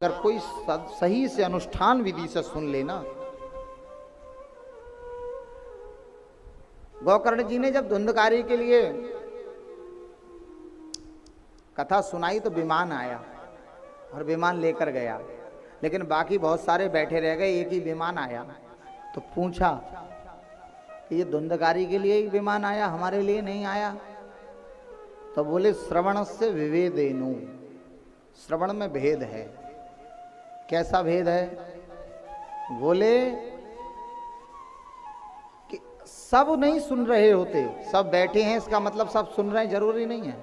अगर कोई सही से अनुष्ठान विधि से सुन लेना। गोकर्ण जी ने जब धुंधकारी के लिए कथा सुनाई तो विमान आया और विमान लेकर गया, लेकिन बाकी बहुत सारे बैठे रह गए, एक ही विमान आया। तो पूछा कि ये धुंधकारी के लिए ही विमान आया, हमारे लिए नहीं आया? तो बोले श्रवण से विवेदेनु, श्रवण में भेद है। कैसा भेद है? बोले कि सब नहीं सुन रहे होते, सब बैठे हैं इसका मतलब सब सुन रहे हैं जरूरी नहीं है।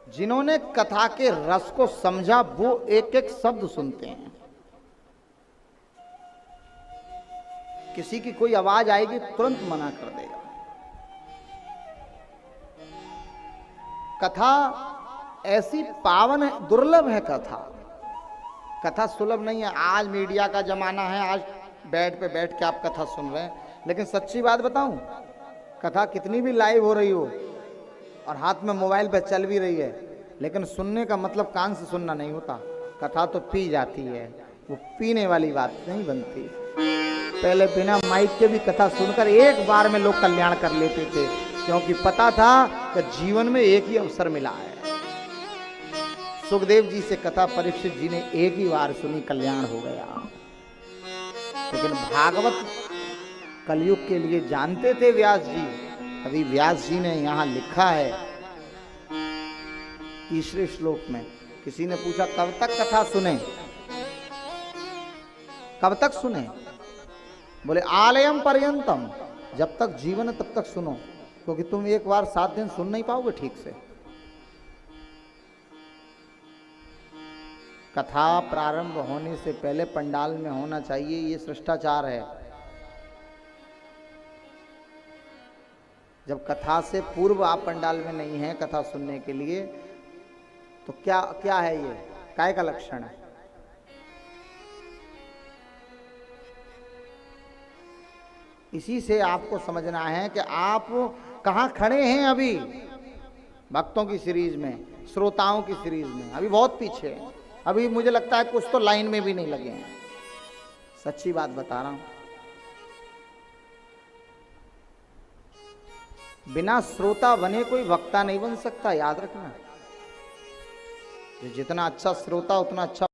जिन्होंने कथा के रस को समझा वो एक एक शब्द सुनते हैं। किसी की कोई आवाज आएगी तुरंत मना कर देगा। कथा ऐसी पावन है, दुर्लभ है कथा। कथा सुलभ नहीं है। आज मीडिया का जमाना है, आज बेड पे बैठ के आप कथा सुन रहे हैं, लेकिन सच्ची बात बताऊं, कथा कितनी भी लाइव हो रही हो और हाथ में मोबाइल पे चल भी रही है, लेकिन सुनने का मतलब कान से सुनना नहीं होता। कथा तो पी जाती है, वो पीने वाली बात नहीं बनती। पहले बिना माइक के भी कथा सुनकर एक बार में लोग कल्याण कर लेते थे, क्योंकि पता था कि जीवन में एक ही अवसर मिला है। सुखदेव जी से कथा परीक्षित जी ने एक ही बार सुनी, कल्याण हो गया। लेकिन भागवत कलयुग के लिए जानते थे व्यास जी। अभी व्यास जी ने यहां लिखा है तीसरे श्लोक में, किसी ने पूछा कब तक कथा सुने, कब तक सुने? बोले आलयम पर्यंतम, जब तक जीवन है तब तक सुनो, क्योंकि तुम एक बार 7 दिन सुन नहीं पाओगे ठीक से। कथा प्रारंभ होने से पहले पंडाल में होना चाहिए, ये शिष्टाचार है। जब कथा से पूर्व आप पंडाल में नहीं हैं कथा सुनने के लिए, तो क्या क्या है ये, काय का लक्षण है? इसी से आपको समझना है कि आप कहाँ खड़े हैं अभी भक्तों की सीरीज में, श्रोताओं की सीरीज में। अभी बहुत पीछे हैं। अभी मुझे लगता है कुछ तो लाइन में भी नहीं लगे हैं। सच्ची बात बता रहा हूं। बिना श्रोता बने कोई वक्ता नहीं बन सकता, याद रखना। जितना अच्छा श्रोता उतना अच्छा